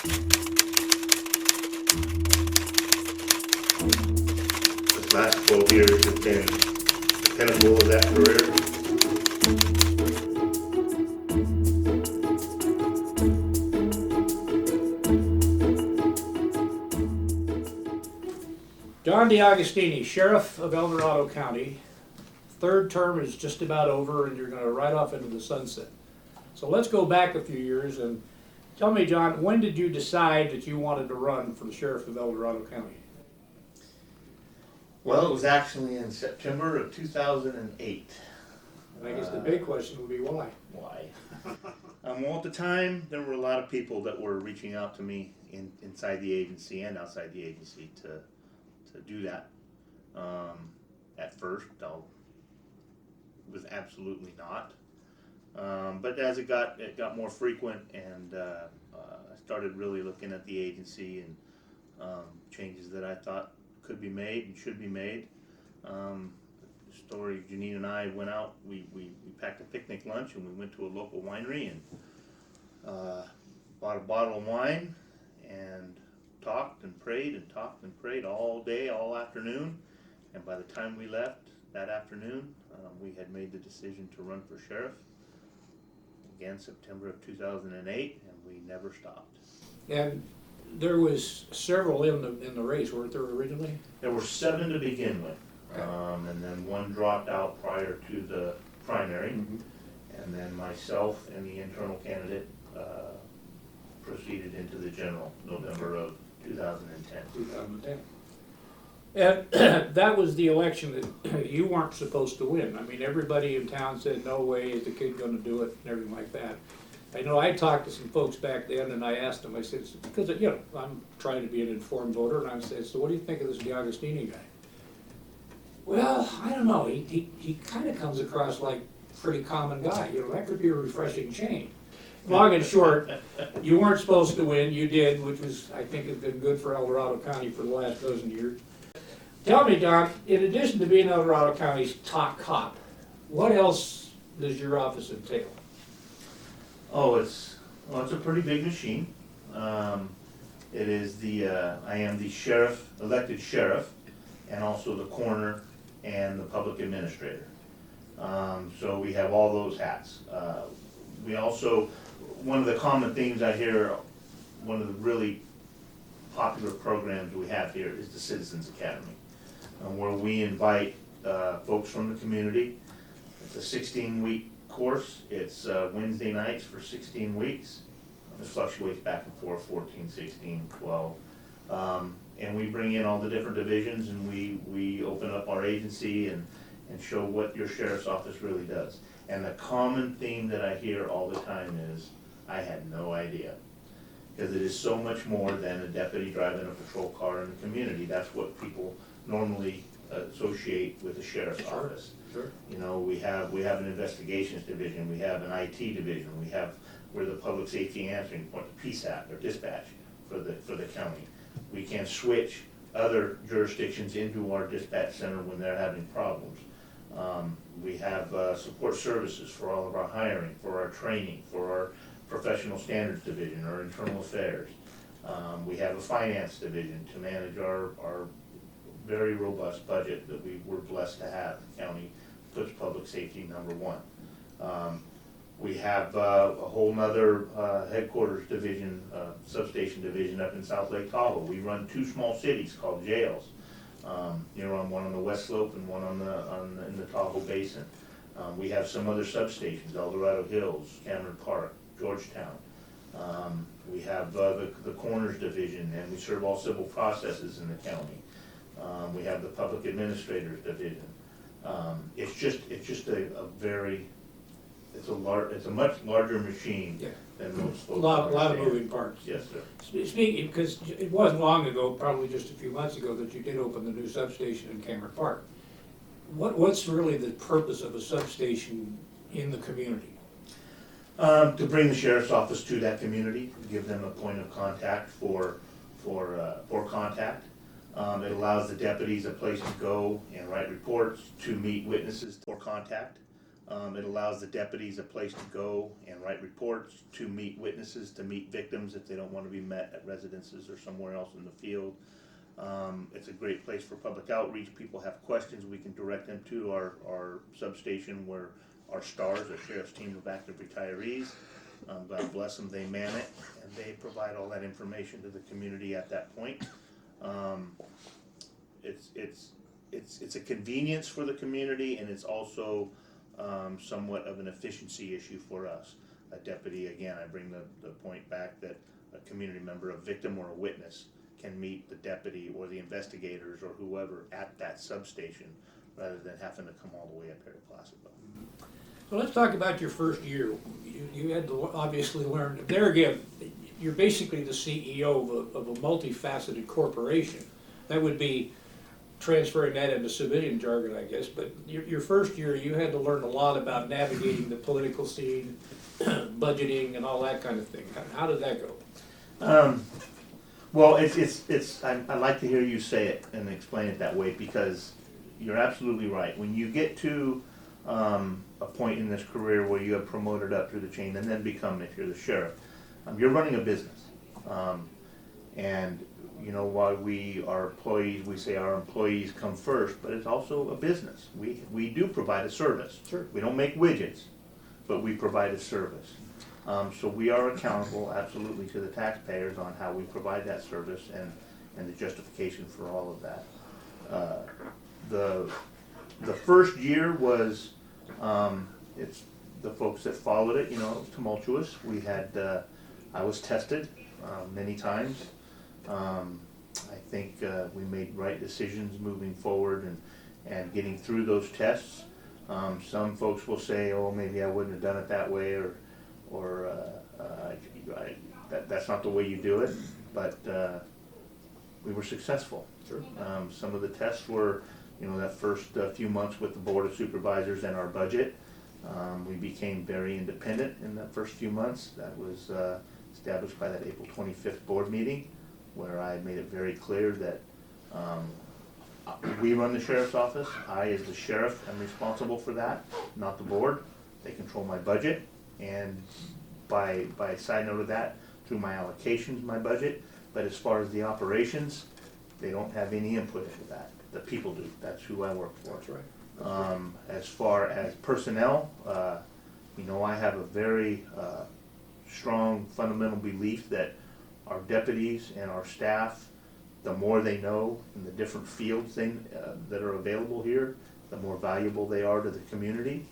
This last 12 years has been the pinnacle of that career. John Agostini, Sheriff of El Dorado County. Third term is just about over and you're going to ride off into the sunset. So let's go back a few years and tell me, John, when did you decide that you wanted to run for the Sheriff of El Dorado County? Well, it was actually in September of 2008. And I guess the big question would be why? Why? Well, at the time, there were a lot of people that were reaching out to me inside the agency and outside the agency to do that. At first, it was absolutely not. But as it got more frequent, and I started really looking at the agency and changes that I thought could be made and should be made. Janine and I went out. We packed a picnic lunch and we went to a local winery and bought a bottle of wine and talked and prayed all day, all afternoon. And by the time we left that afternoon, we had made the decision to run for sheriff. Again, September of 2008, and we never stopped. And there was several in the race, weren't there originally? There were 7 to begin with, Okay. And then one dropped out prior to the primary, and then myself and the internal candidate proceeded into the general November of 2010. 2010. And that was the election that you weren't supposed to win. I mean, everybody in town said, no way is the kid going to do it, and everything like that. I know I talked to some folks back then, and I asked them, I said, because, you know, I'm trying to be an informed voter, and I said, so what do you think of this Agostini guy? Well, I don't know, he kind of comes across like a pretty common guy. You know, that could be a refreshing change. Long and short, you weren't supposed to win, you did, which was, I think, has been good for El Dorado County for the last dozen years. Tell me, Don, in addition to being El Dorado County's top cop, what else does your office entail? Oh, it's a pretty big machine. It is I am the sheriff, elected sheriff, and also the coroner and the public administrator. So we have all those hats. We also, one of the common themes I hear, one of the really popular programs we have here is the Citizens Academy, where we invite folks from the community. It's a 16-week course. It's Wednesday nights for 16 weeks. It fluctuates back and forth, 14, 16, 12. And we bring in all the different divisions, and we open up our agency and show what your sheriff's office really does. And the common theme that I hear all the time is, I had no idea. Because it is so much more than a deputy driving a patrol car in the community. That's what people normally associate with the sheriff's office. Sure. You know, we have an investigations division, we have an IT division, we're the public safety answering point, the PSAP or dispatch for the county. We can switch other jurisdictions into our dispatch center when they're having problems. We have support services for all of our hiring, for our training, for our professional standards division, our internal affairs. We have a finance division to manage our very robust budget that we're blessed to have. The county puts public safety number one. We have a whole nother headquarters division, substation division up in South Lake Tahoe. We run 2 small cities called jails. One on the West Slope and one in the Tahoe Basin. We have some other substations, El Dorado Hills, Cameron Park, Georgetown. We have the coroner's division, and we serve all civil processes in the county. We have the public administrators division. It's just a much larger machine than most folks. A lot of moving parts. Yes, sir. Speaking, because it wasn't long ago, probably just a few months ago, that you did open the new substation in Cameron Park. What's really the purpose of a substation in the community? To bring the sheriff's office to that community, give them a point of contact for contact. It allows the deputies a place to go and write reports, to meet witnesses for contact. It allows the deputies a place to go and write reports, to meet witnesses, to meet victims if they don't want to be met at residences or somewhere else in the field. It's a great place for public outreach. People have questions, we can direct them to our substation where our stars, our sheriff's team of active retirees. God bless them, they man it, and they provide all that information to the community at that point. It's a convenience for the community, and it's also somewhat of an efficiency issue for us. A deputy, again, I bring the point back that a community member, a victim or a witness, can meet the deputy or the investigators or whoever at that substation rather than having to come all the way up here to Placerville. So let's talk about your first year. You had to obviously learn, there again, you're basically the CEO of a multifaceted corporation. That would be transferring that into civilian jargon, I guess, but your first year, you had to learn a lot about navigating the political scene, budgeting and all that kind of thing. How did that go? Well, I like to hear you say it and explain it that way, because you're absolutely right. When you get to a point in this career where you have promoted up through the chain and then become, if you're the sheriff, you're running a business. And you know, while we are employees, we say our employees come first, but it's also a business. We do provide a service. Sure. We don't make widgets, but we provide a service. So we are accountable absolutely to the taxpayers on how we provide that service and the justification for all of that. The first year was, it's the folks that followed it, you know, tumultuous. We had, I was tested many times. I think we made right decisions moving forward and getting through those tests. Some folks will say, oh, maybe I wouldn't have done it that way, or that's not the way you do it, but we were successful. Sure. Some of the tests were, you know, that first few months with the Board of Supervisors and our budget. We became very independent in that first few months. That was established by that April 25th board meeting, where I made it very clear that we run the sheriff's office. I, as the sheriff, am responsible for that, not the board. They control my budget, and by side note of that, through my allocations, my budget. But as far as the operations, they don't have any input into that. The people do. That's who I work for. That's right. As far as personnel, you know, I have a very strong fundamental belief that our deputies and our staff, the more they know in the different fields that are available here, the more valuable they are to the community.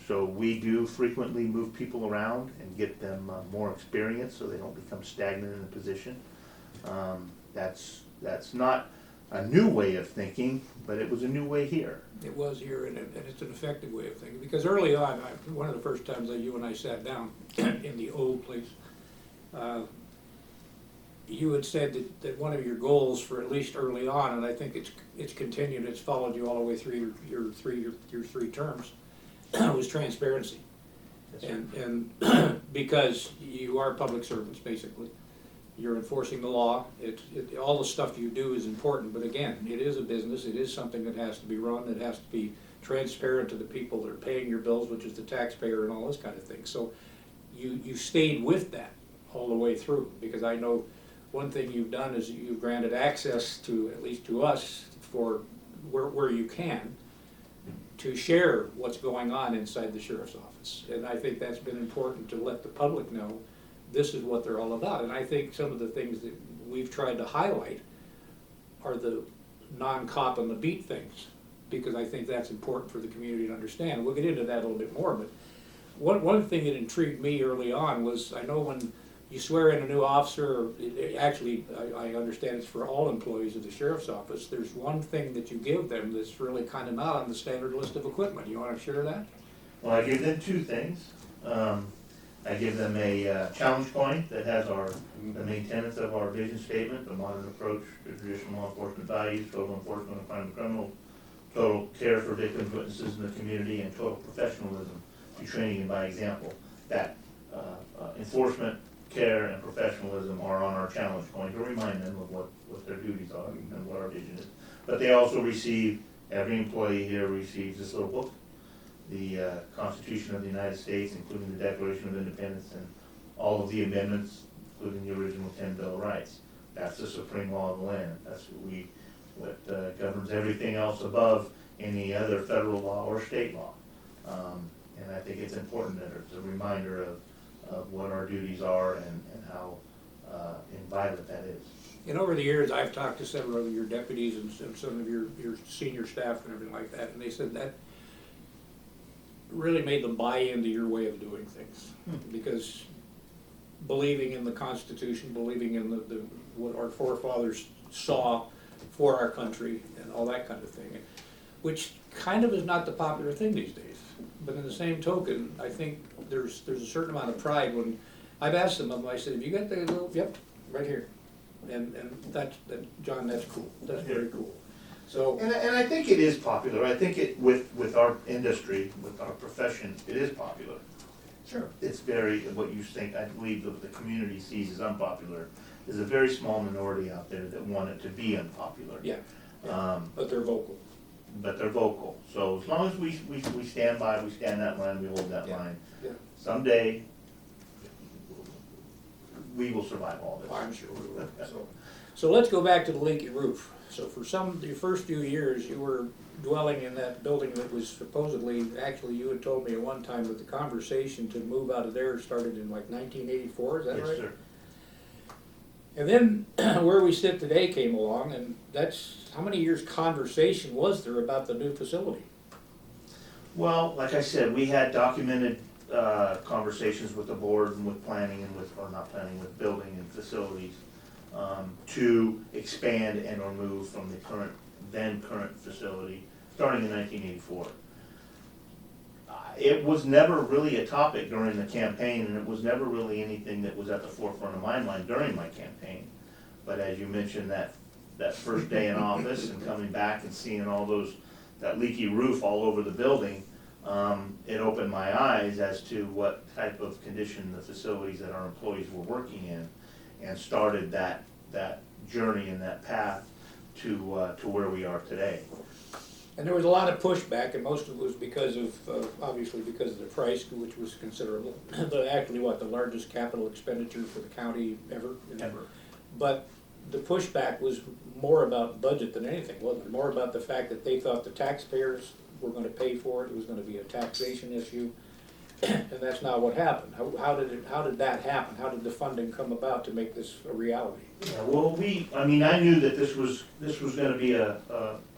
So we do frequently move people around and get them more experience so they don't become stagnant in a position. That's not a new way of thinking, but it was a new way here. It was here, and it's an effective way of thinking, because early on, one of the first times that you and I sat down in the old place, you had said that one of your goals for at least early on, and I think it's continued, it's followed you all the way through your three terms, was transparency. Yes, sir. And because you are public servants, basically. You're enforcing the law. All the stuff you do is important, but again, it is a business. It is something that has to be run. It has to be transparent to the people that are paying your bills, which is the taxpayer and all this kind of thing. So you stayed with that all the way through, because I know one thing you've done is you've granted access to, at least to us, for where you can, to share what's going on inside the sheriff's office. And I think that's been important to let the public know this is what they're all about. And I think some of the things that we've tried to highlight are the non-cop on the beat things, because I think that's important for the community to understand. We'll get into that a little bit more, but one thing that intrigued me early on was, I know when you swear in a new officer, actually, I understand it's for all employees of the sheriff's office, there's one thing that you give them that's really kind of not on the standard list of equipment. You want to share that? Well, I give them two things. I give them a challenge coin that has the main tenets of our vision statement: the modern approach to traditional law enforcement values, total enforcement of crime and criminal, total care for victims, witnesses in the community, and total professionalism through training and by example. That enforcement, care, and professionalism are on our challenge coin to remind them of what their duties are and what our vision is. But they also receive, every employee here receives this little book the Constitution of the United States, including the Declaration of Independence and all of the amendments, including the original 10 Bill of Rights. That's the supreme law of the land. That's what governs everything else above any other federal law or state law. And I think it's important that it's a reminder of what our duties are and how inviolate that is. And over the years, I've talked to several of your deputies and some of your senior staff and everything like that, and they said that really made them buy into your way of doing things. Because believing in the Constitution, believing in what our forefathers saw for our country and all that kind of thing, which kind of is not the popular thing these days. But in the same token, I think there's a certain amount of pride when I've asked some of them, I said, have you got the little, yep, right here. And John, that's cool, that's very cool. So, And I think it is popular. I think it, with our industry, with our profession, it is popular. sure, It's very, what you think, I believe that the community sees as unpopular, is a very small minority out there that want it to be unpopular. yeah, Um, but they're vocal. But they're vocal. So as long as we stand by, we stand that line, we hold that Yeah. line. Yeah. Someday, we will survive all this. I'm sure we will. So let's go back to the leaky roof. So for the first few years, you were dwelling in that building that was supposedly, actually, you had told me at one time that the conversation to move out of there started in like 1984, is that right? Yes, sir. And then where we sit today came along, and that's, how many years conversation was there about the new facility? Well, like I said, we had documented conversations with the board and with planning and with, or not planning, with building and facilities to expand and or move from the then current facility, starting in 1984. It was never really a topic during the campaign, and it was never really anything that was at the forefront of my mind during my campaign. But as you mentioned, that first day in office and coming back and seeing that leaky roof all over the building, it opened my eyes as to what type of condition the facilities that our employees were working in, and started that journey and that path to where we are today. And there was a lot of pushback, and most of it was because of, obviously because of the price, which was considerable. But actually, the largest capital expenditure for the county ever? Ever. But the pushback was more about budget than anything, wasn't it? More about the fact that they thought the taxpayers were gonna pay for it, it was gonna be a taxation issue, and that's not what happened. How did that happen? How did the funding come about to make this a reality? Yeah, well, I knew that this was gonna be a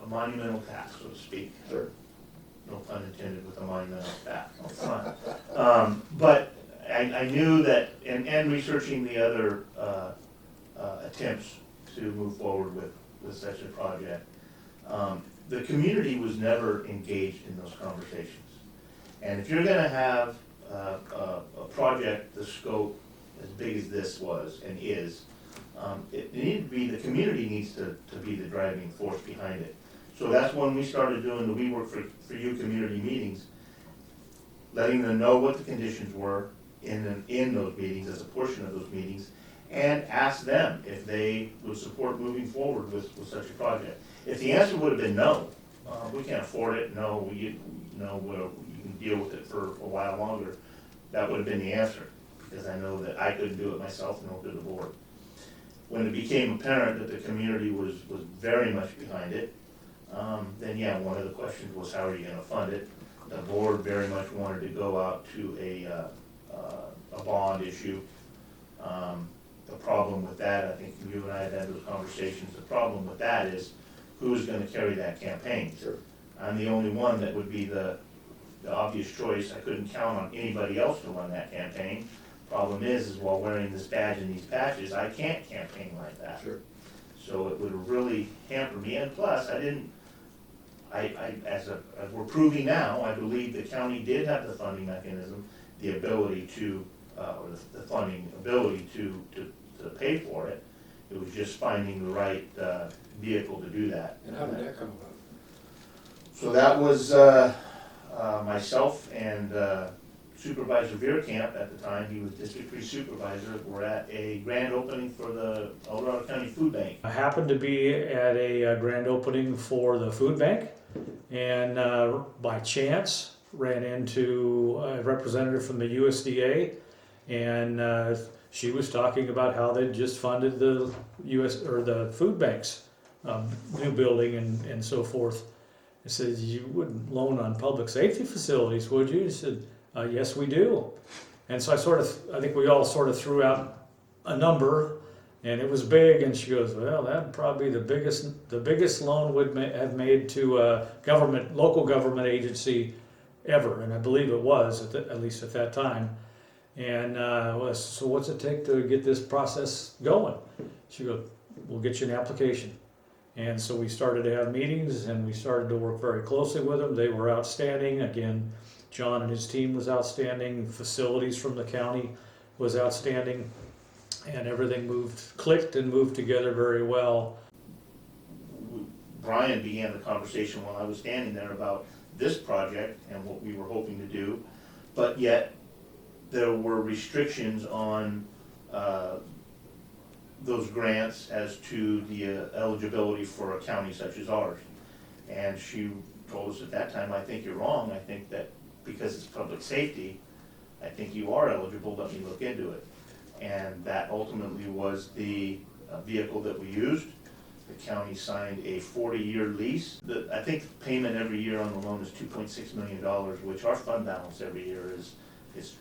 monumental task, so to speak. Sure. No pun intended with a monumental task, no fun. But I knew that, and researching the other attempts to move forward with such a project, the community was never engaged in those conversations. And if you're gonna have a project the scope as big as this was and is, the community needs to be the driving force behind it. So that's when we started doing the We Work for You community meetings, letting them know what the conditions were in those meetings, as a portion of those meetings, and ask them if they would support moving forward with such a project. If the answer would have been no, we can't afford it, no, you can deal with it for a while longer, that would have been the answer, because I know that I couldn't do it myself, nor could the board. When it became apparent that the community was very much behind it, then yeah, one of the questions was, how are you gonna fund it? The board very much wanted to go out to a bond issue. The problem with that, I think you and I had those conversations, the problem with that is, who's gonna carry that campaign? Sure. I'm the only one that would be the obvious choice. I couldn't count on anybody else to run that campaign. Problem is while wearing this badge and these patches, I can't campaign like that. Sure. So it would really hamper me, and plus, as we're proving now, I believe the county did have the funding mechanism, the ability to, or the funding ability to pay for it. It was just finding the right vehicle to do that. And how did that come about? So that was myself and Supervisor Veerkamp at the time. He was District 3 Supervisor. We're at a grand opening for the Dorado County Food Bank. I happened to be at a grand opening for the food bank, and by chance, ran into a representative from the USDA, and she was talking about how they just funded the the food banks new building and so forth. I said, you wouldn't loan on public safety facilities, would you? He said, yes, we do. And so I think we all sort of threw out a number, and it was big, and she goes, well, that'd probably be the biggest loan we'd have made to a local government agency ever, and I believe it was, at least at that time. And so what's it take to get this process going? She goes, we'll get you an application. And so we started to have meetings, and we started to work very closely with them. They were outstanding. Again, John and his team was outstanding. Facilities from the county was outstanding. And everything clicked and moved together very well. Brian began the conversation while I was standing there about this project and what we were hoping to do, but yet there were restrictions on those grants as to the eligibility for a county such as ours. And she told us at that time, I think you're wrong. I think that because it's public safety, I think you are eligible, let me look into it. And that ultimately was the vehicle that we used. The county signed a 40-year lease. I think payment every year on the loan is $2.6 million, which our fund balance every year is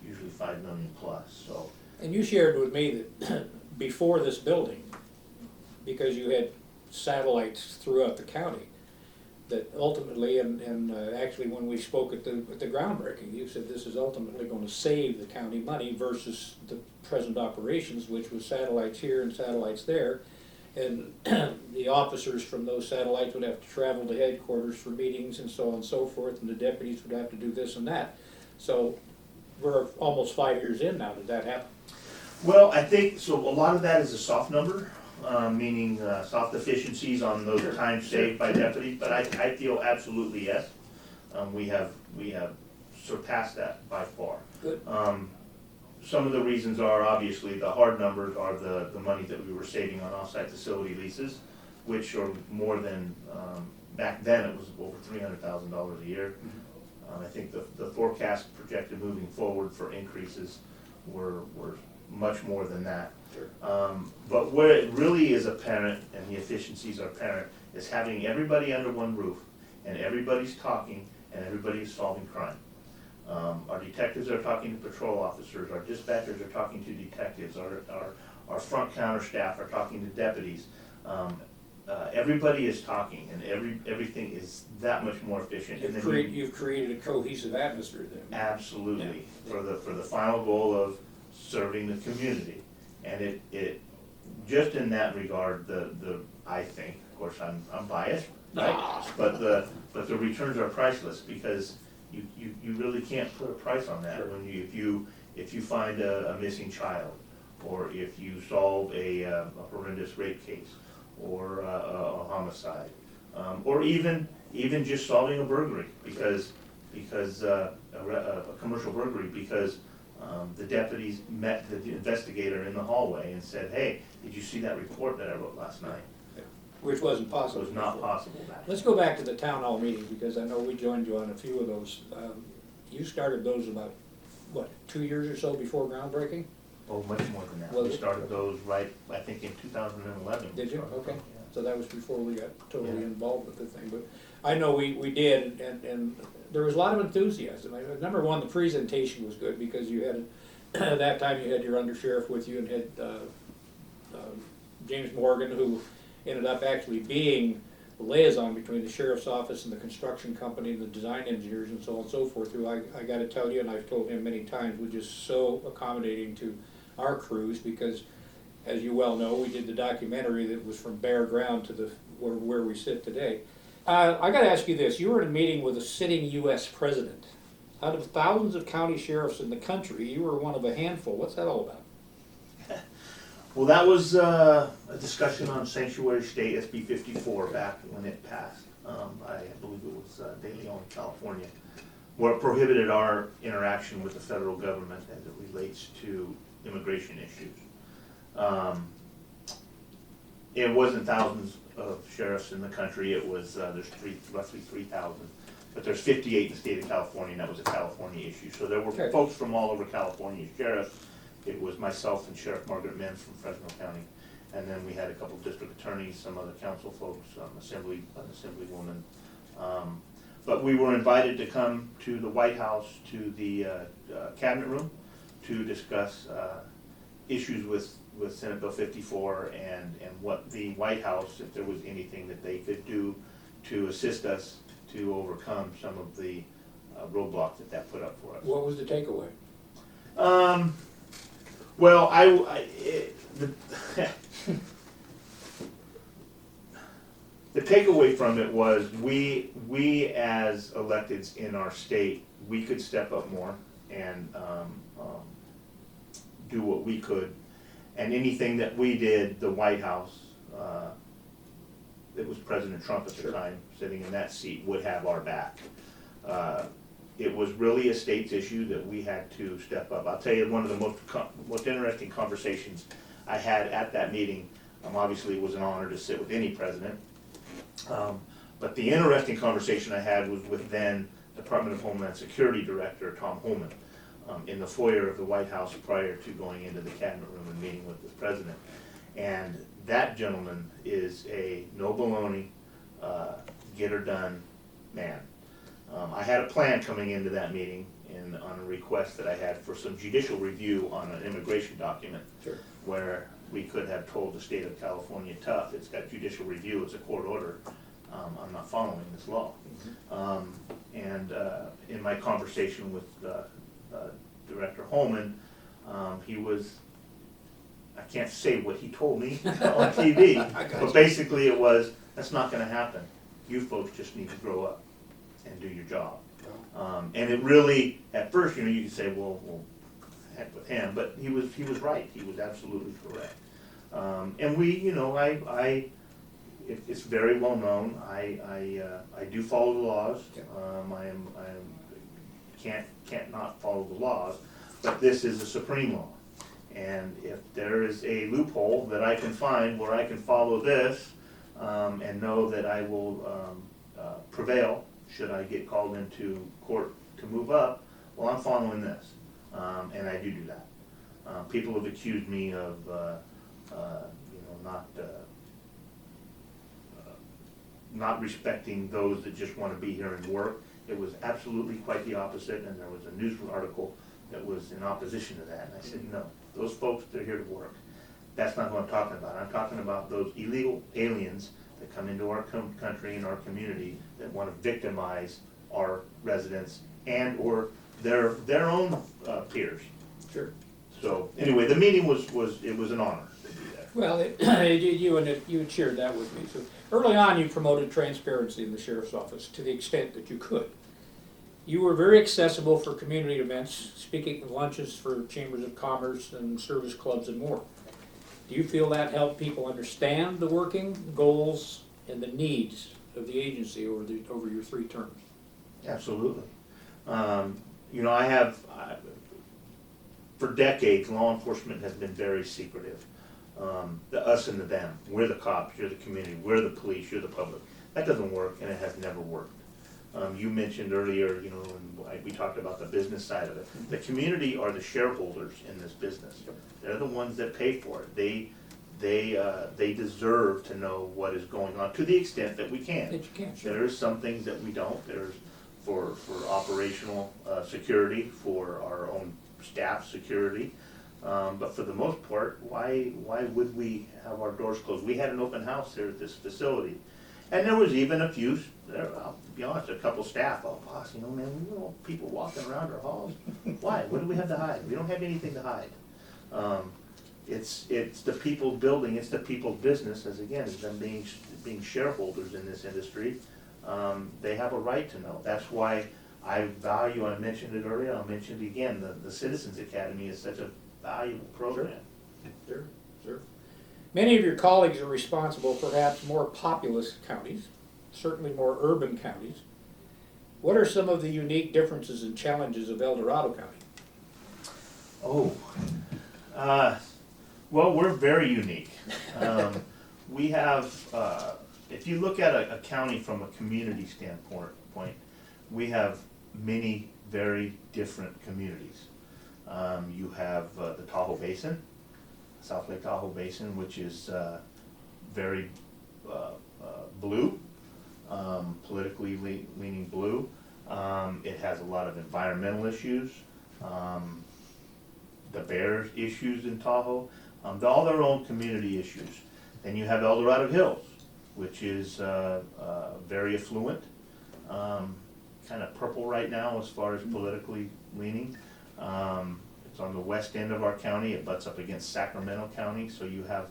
usually $5 million plus. So. And you shared with me that before this building, because you had satellites throughout the county, that ultimately, and actually when we spoke at the groundbreaking, you said this is ultimately going to save the county money versus the present operations, which was satellites here and satellites there. And the officers from those satellites would have to travel to headquarters for meetings and so on and so forth, and the deputies would have to do this and that. So we're almost 5 years in now. Did that happen? Well, I think, so a lot of that is a soft number, meaning soft efficiencies on those times saved by deputies, but I feel absolutely yes. We have surpassed that by far. Good. Some of the reasons are obviously the hard numbers are the money that we were saving on offsite facility leases, which are more than, back then it was over $300,000 a year. I think the forecast projected moving forward for increases were much more than that. Sure. But where it really is apparent, and the efficiencies are apparent, is having everybody under one roof, and everybody's talking, and everybody's solving crime. Our detectives are talking to patrol officers, our dispatchers are talking to detectives, our front counter staff are talking to deputies. Everybody is talking, and everything is that much more efficient. You've created a cohesive atmosphere then. Absolutely, Yeah. for the final goal of serving the community. And it just in that regard, I think, of course I'm biased, right? But the returns are priceless, because you really can't put a price on that. Sure. When if you find a missing child, or if you solve a horrendous rape case, or a homicide, or even just solving a burglary, because a commercial burglary, because the deputies met the investigator in the hallway and said, hey, did you see that report that I wrote last night? Which wasn't possible. It was not possible back then. Let's go back to the town hall meeting, because I know we joined you on a few of those. You started those about, what, 2 years or so before groundbreaking? Oh, much more than that. Was We it? started those right, I think, in 2011. Did you? Okay. Yeah. So that was before we got totally Yeah. involved with the thing. But I know we did, and there was a lot of enthusiasm. Number one, the presentation was good, because you had, at that time, you had your undersheriff with you, and had James Morgan, who ended up actually being the liaison between the sheriff's office and the construction company and the design engineers and so on and so forth, who I gotta tell you, and I've told him many times, was just so accommodating to our crews, because as you well know, we did the documentary that was from bare ground to where we sit today. I gotta ask you this, you were in a meeting with a sitting US president. Out of thousands of county sheriffs in the country, you were one of a handful. What's that all about? Well, that was a discussion on sanctuary state SB 54 back when it passed. I believe it was De Leon, California, where it prohibited our interaction with the federal government as it relates to immigration issues. It wasn't thousands of sheriffs in the country. It was there's roughly 3,000 but there's 58 in the state of California, and that was a California issue. So there were Okay. folks from all over California, sheriff. It was myself and Sheriff Margaret Mintz from Fresno County. And then we had a couple district attorneys, some other council folks, an assemblywoman. But we were invited to come to the White House, to the cabinet room, to discuss issues with Senate Bill 54 and what the White House, if there was anything that they could do to assist us to overcome some of the roadblocks that put up for us. What was the takeaway? Well, the takeaway from it was we as electeds in our state, we could step up more and do what we could. And anything that we did, the White House, it was President Trump at the Sure. time, sitting in that seat, would have our back. It was really a state's issue that we had to step up. I'll tell you, one of the most interesting conversations I had at that meeting, obviously it was an honor to sit with any president, but the interesting conversation I had was with then Department of Homeland Security Director Tom Homan in the foyer of the White House prior to going into the cabinet room and meeting with the president. And that gentleman is a no baloney, get her done man. I had a plan coming into that meeting on a request that I had for some judicial review on an immigration document. Sure. Where we could have told the state of California, tough, it's got judicial review, it's a court order, I'm not following this law. In my conversation with Director Holman, he was, I can't say what he told me on TV, but basically it was, that's not gonna happen. You folks just need to grow up and do your job. And it really, at first, you can say, well, heck with him, but he was right, he was absolutely correct. And we, it's very well known, I do follow the laws, can't not follow the laws, but this is a supreme law. And if there is a loophole that I can find where I can follow this, and know that I will prevail, should I get called into court to move up, well, I'm following this, and I do that. People have accused me of, not respecting those that just want to be here and work. It was absolutely quite the opposite, and there was a news article that was in opposition to that, and I said, no, those folks, they're here to work. That's not what I'm talking about. I'm talking about those illegal aliens that come into our country and our community that want to victimize our residents and or their own peers. Sure. So anyway, the meeting was an honor to be there. Well, you had shared that with me. So early on, you promoted transparency in the sheriff's office to the extent that you could. You were very accessible for community events, speaking at lunches for chambers of commerce and service clubs and more. Do you feel that helped people understand the working goals and the needs of the agency over your 3 terms? Absolutely. For decades, law enforcement has been very secretive. The us and the them. We're the cops, you're the community, we're the police, you're the public. That doesn't work, and it has never worked. You mentioned earlier, and we talked about the business side of it. The community are the shareholders in this business. They're the ones that pay for it. They deserve to know what is going on to the extent that we can. That you can, sure. There's some things that we don't. There's for operational security, for our own staff security. But for the most part, why would we have our doors closed? We had an open house here at this facility. And there was even a few, I'll be honest, a couple staff, oh boss, man, we don't want people walking around our halls. Why? What do we have to hide? We don't have anything to hide. It's the people's building, it's the people's business, as them being shareholders in this industry. They have a right to know. That's why I mentioned it earlier, I'll mention it again, the Citizens Academy is such a valuable program. Sure. Many of your colleagues are responsible for perhaps more populous counties, certainly more urban counties. What are some of the unique differences and challenges of El Dorado County? Well, we're very unique. We have, if you look at a county from a community standpoint, we have many very different communities. You have the Tahoe Basin, South Lake Tahoe Basin, which is very blue, politically leaning blue. It has a lot of environmental issues, the bear issues in Tahoe, all their own community issues. Then you have El Dorado Hills, which is very affluent, kind of purple right now as far as politically leaning. It's on the west end of our county. It butts up against Sacramento County, so you have,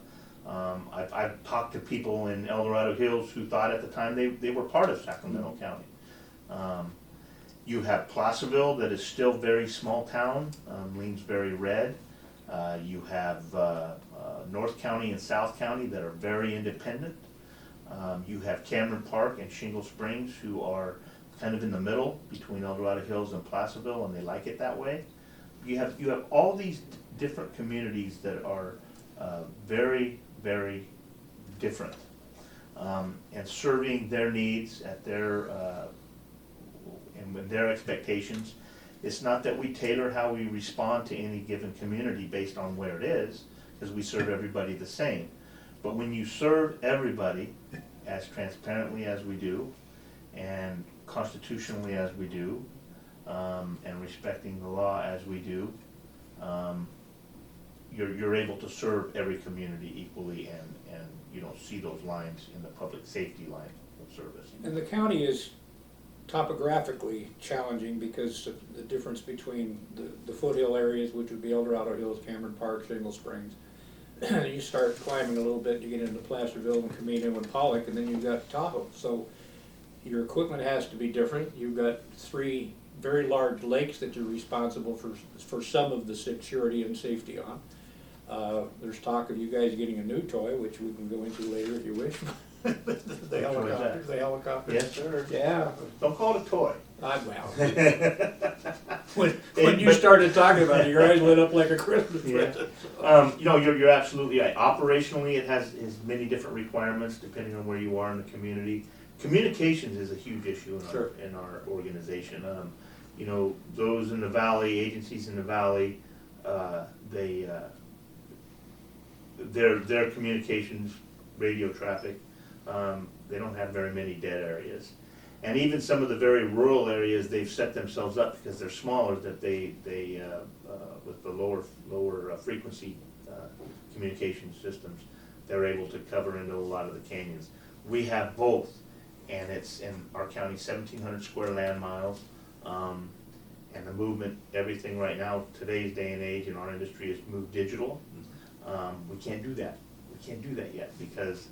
I've talked to people in El Dorado Hills who thought at the time they were part of Sacramento County. You have Placerville, that is still very small town, leans very red. You have North County and South County that are very independent. You have Cameron Park and Shingle Springs, who are kind of in the middle between El Dorado Hills and Placerville, and they like it that way. You have all these different communities that are very, very different, and serving their needs at their and with their expectations. It's not that we tailor how we respond to any given community based on where it is, because we serve everybody the same. But when you serve everybody as transparently as we do, and constitutionally as we do, and respecting the law as we do, you're able to serve every community equally, and you don't see those lines in the public safety line of service. And the county is topographically challenging because of the difference between the foothill areas, which would be El Dorado Hills, Cameron Park, Shingle Springs. You start climbing a little bit, you get into Placerville and Camino and Pollock, and then you've got Tahoe. So your equipment has to be different. You've got 3 very large lakes that you're responsible for some of the security and safety on. There's talk of you guys getting a new toy, which we can go into later if you wish. The helicopters, the helicopters. Yes, sir. Yeah. Don't call it a toy. Well, when you started talking about it, your eyes lit up like a Christmas present. You're absolutely right. Operationally, it has many different requirements depending on where you are in the community. Communications is a huge issue in our organization. Those in the valley, agencies in the valley, their communications, radio traffic, they don't have very many dead areas. And even some of the very rural areas, they've set themselves up because they're smaller, that they with the lower frequency communication systems, they're able to cover into a lot of the canyons. We have both, and it's in our county 1,700 square land miles, and the movement, everything right now, today's day and age in our industry is moved digital. We can't do that. We can't do that yet because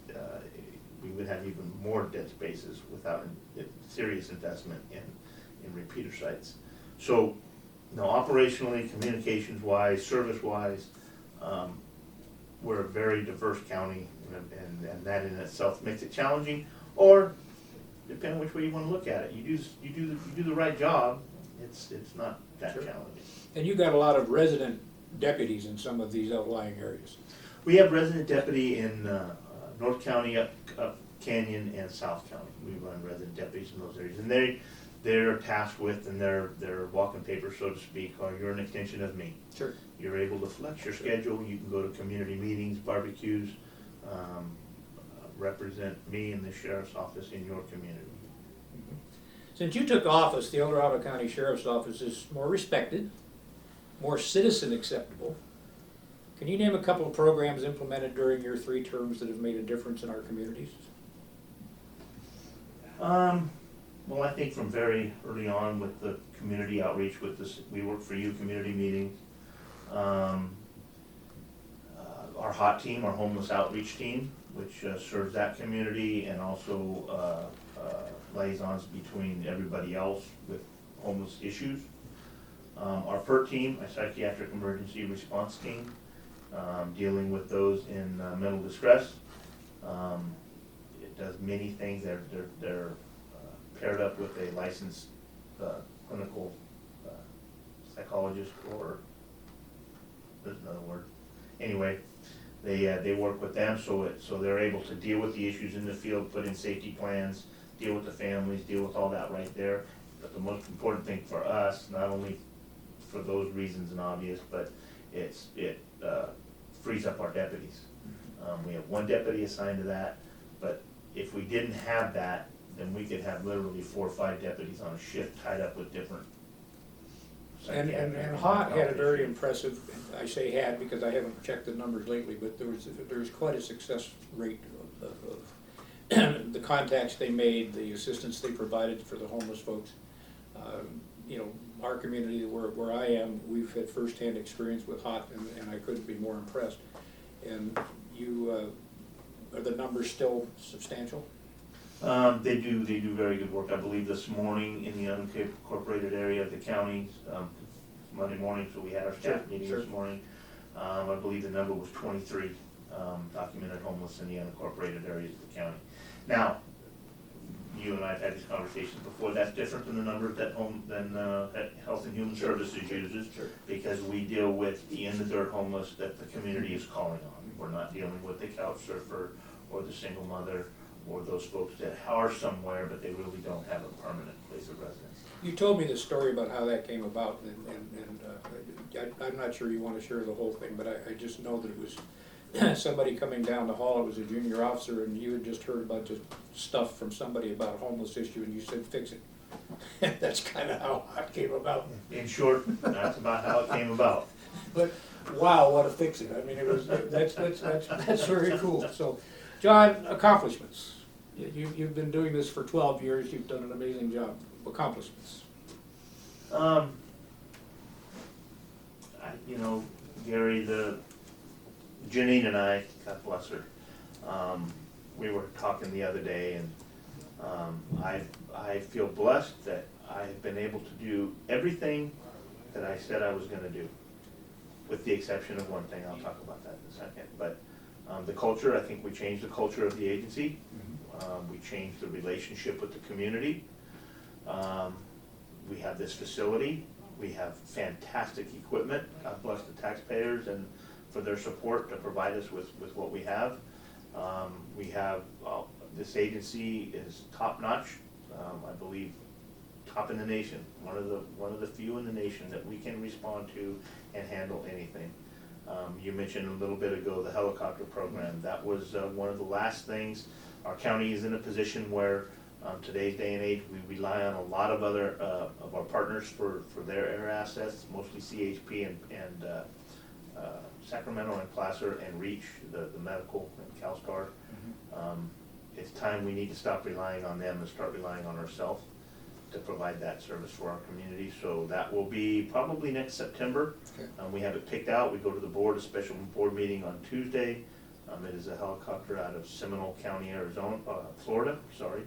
we would have even more dead spaces without serious investment in repeater sites. So, operationally, communications-wise, service-wise, we're a very diverse county, and that in itself makes it challenging. Or, depending on which way you want to look at it, you do the right job. It's not that challenging. And you got a lot of resident deputies in some of these outlying areas. We have resident deputy in North County, up Canyon, and South County. We run resident deputies in those areas, and they're tasked with, and they're walking papers, so to speak, or you're an extension of me. Sure. You're able to flex your schedule. You can go to community meetings, barbecues, represent me in the sheriff's office in your community. Since you took office, the El Dorado County Sheriff's Office is more respected, more citizen acceptable. Can you name a couple of programs implemented during your 3 terms that have made a difference in our communities? Well, I think from very early on with the community outreach, with this We Work For You community meetings, our HOT team, our homeless outreach team, which serves that community, and also liaisons between everybody else with homeless issues. Our PERT team, a psychiatric emergency response team, dealing with those in mental distress. It does many things. They're paired up with a licensed clinical psychologist, or there's another word. Anyway, they work with them so they're able to deal with the issues in the field, put in safety plans, deal with the families, deal with all that right there. But the most important thing for us, not only for those reasons and obvious, but it frees up our deputies. We have one deputy assigned to that, but if we didn't have that, then we could have literally 4 or 5 deputies on a shift tied up with different. And Hot had a very impressive, I say had because I haven't checked the numbers lately, but there was quite a success rate of the contacts they made, the assistance they provided for the homeless folks. You know, our community where I am, we've had firsthand experience with Hot, and I couldn't be more impressed. And you, are the numbers still substantial? They do very good work. I believe this morning in the unincorporated area of the county, Monday morning, so we had our staff meeting this morning. I believe the number was 23 documented homeless in the unincorporated areas of the county. Now, you and I have had these conversations before. That's different than the numbers that Health and Human Services uses, because we deal with the in-the-dirt homeless that the community is calling on. We're not dealing with the couch surfer or the single mother or those folks that are somewhere, but they really don't have a permanent place of residence. You told me the story about how that came about, and I'm not sure you want to share the whole thing, but I just know that it was somebody coming down the hall. It was a junior officer, and you had just heard a bunch of stuff from somebody about a homeless issue, and you said, fix it. That's kind of how it came about. In short, that's about how it came about. But wow, what a fix it! I mean, it was that's very cool. So, John, accomplishments. You've been doing this for 12 years. You've done an amazing job. Accomplishments. You know, Gary, Janine and I, God bless her, we were talking the other day, and I feel blessed that I've been able to do everything that I said I was going to do, with the exception of one thing. I'll talk about that in a second. But the culture, I think we changed the culture of the agency. We changed the relationship with the community. We have this facility. We have fantastic equipment. God bless the taxpayers and for their support to provide us with what we have. We have, this agency is top notch. I believe top in the nation. One of the few in the nation that we can respond to and handle anything. You mentioned a little bit ago the helicopter program. That was one of the last things. Our county is in a position where today's day and age we rely on a lot of other of our partners for their air assets, mostly CHP and Sacramento and Placer and Reach, the medical and CalStar. It's time we need to stop relying on them and start relying on ourselves to provide that service for our community. So that will be probably next September. Okay. We have it picked out. We go to the board, a special board meeting on Tuesday. It is a helicopter out of Seminole County, Arizona, Florida, sorry.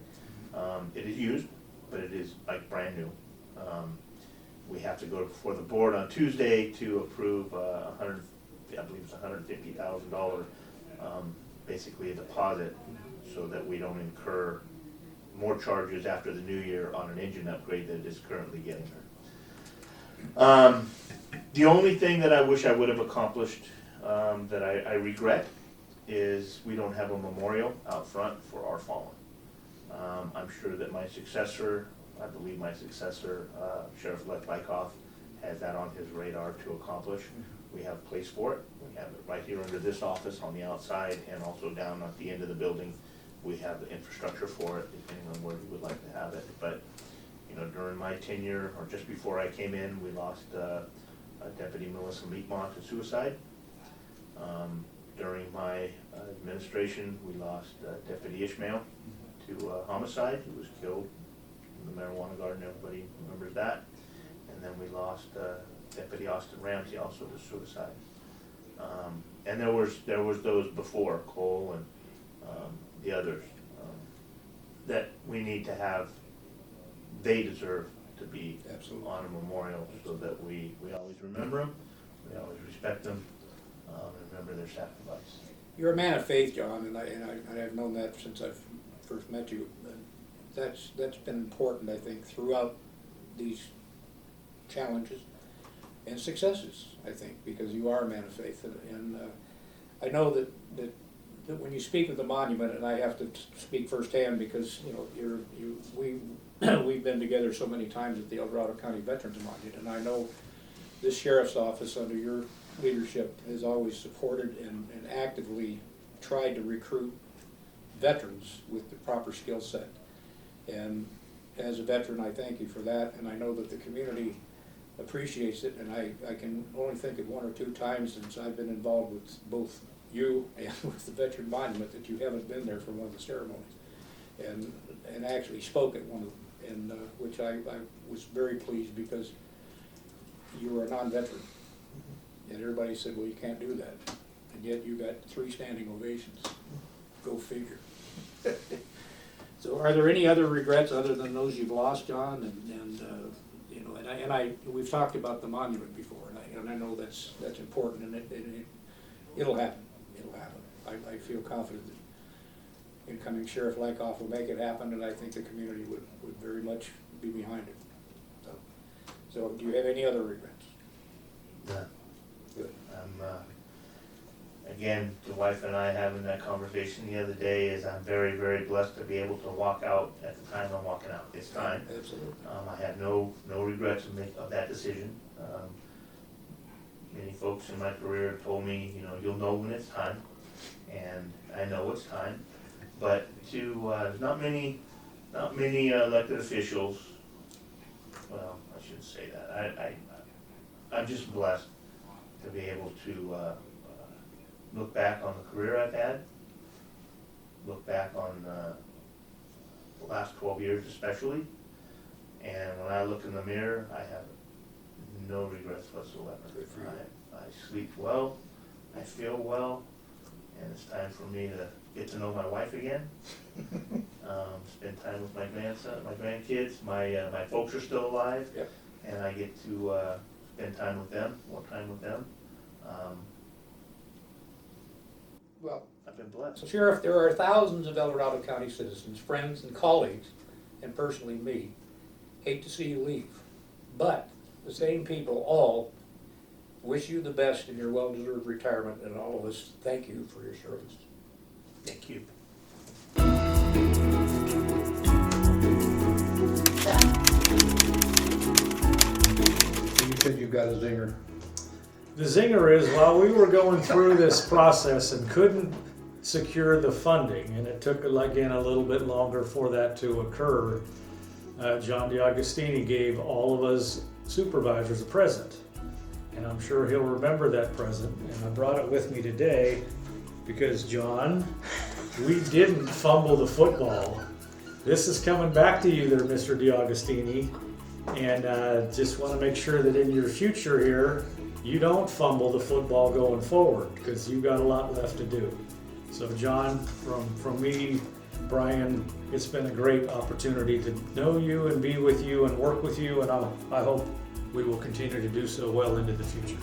It is used, but it is like brand new. We have to go before the board on Tuesday to approve I believe it's $150,000, basically a deposit, so that we don't incur more charges after the new year on an engine upgrade that it is currently getting her. The only thing that I wish I would have accomplished that I regret is we don't have a memorial out front for our fallen. I'm sure that my successor, Sheriff-elect Bykoff, has that on his radar to accomplish. We have a place for it. We have it right here under this office on the outside, and also down at the end of the building. We have the infrastructure for it, depending on where we would like to have it. But, you know, during my tenure, or just before I came in, we lost Deputy Melissa Meekmont to suicide. During my administration, we lost Deputy Ishmael to homicide. He was killed in the marijuana garden. Everybody remembers that. And then we lost Deputy Austin Ramsey also to suicide. And there was those before, Cole and the others, that we need to have. They deserve to be Absolutely. on a memorial, so that we always remember them, we always respect them, and remember their sacrifice. You're a man of faith, John, and I've known that since I've first met you. And that's been important, I think, throughout these challenges and successes, I think, because you are a man of faith, and I know that that when you speak of the monument, and I have to speak firsthand because, you know, we've been together so many times at the Dorado County Veterans Monument, and I know this sheriff's office under your leadership has always supported and actively tried to recruit veterans with the proper skill set. And as a veteran, I thank you for that, and I know that the community appreciates it, and I can only think of 1 or 2 times since I've been involved with both you and with the Veteran Monument that you haven't been there for one of the ceremonies, and actually spoke at one of them, and which I was very pleased because you were a non-veteran, and everybody said, well, you can't do that, and yet you got 3 standing ovations. Go figure. So are there any other regrets other than those you've lost, John? And you know, we've talked about the monument before, and I know that's important, and it'll happen. It'll happen. I feel confident that incoming Sheriff Lykoff will make it happen, and I think the community would very much be behind it. So do you have any other regrets? None. Good. Again, the wife and I having that conversation the other day is I'm very, very blessed to be able to walk out at the time I'm walking out. It's time. Absolutely. I have no regrets of that decision. Many folks in my career told me, you know, you'll know when it's time, and I know it's time. But not many elected officials. Well, I shouldn't say that. I'm just blessed to be able to look back on the career I've had, look back on the last 12 years especially, and when I look in the mirror, I have no regrets whatsoever. Good for you. I sleep well, I feel well, and it's time for me to get to know my wife again, spend time with my grandson, my grandkids, my folks are still alive, Yep. and I get to spend time with them, more time with them. Well, I've been blessed. so Sheriff, there are thousands of El Dorado County citizens, friends and colleagues, and personally me, hate to see you leave. But the same people all wish you the best in your well-deserved retirement, and all of us thank you for your service. Thank you. You said you got a zinger. The zinger is, while we were going through this process and couldn't secure the funding, and it took again a little bit longer for that to occur, John Agostini gave all of us supervisors a present. And I'm sure he'll remember that present, and I brought it with me today because, John, we didn't fumble the football. This is coming back to you there, Mr. DeAugustini, and just want to make sure that in your future here, you don't fumble the football going forward, because you've got a lot left to do. So John, from me, Brian, it's been a great opportunity to know you and be with you and work with you, and I hope we will continue to do so well into the future.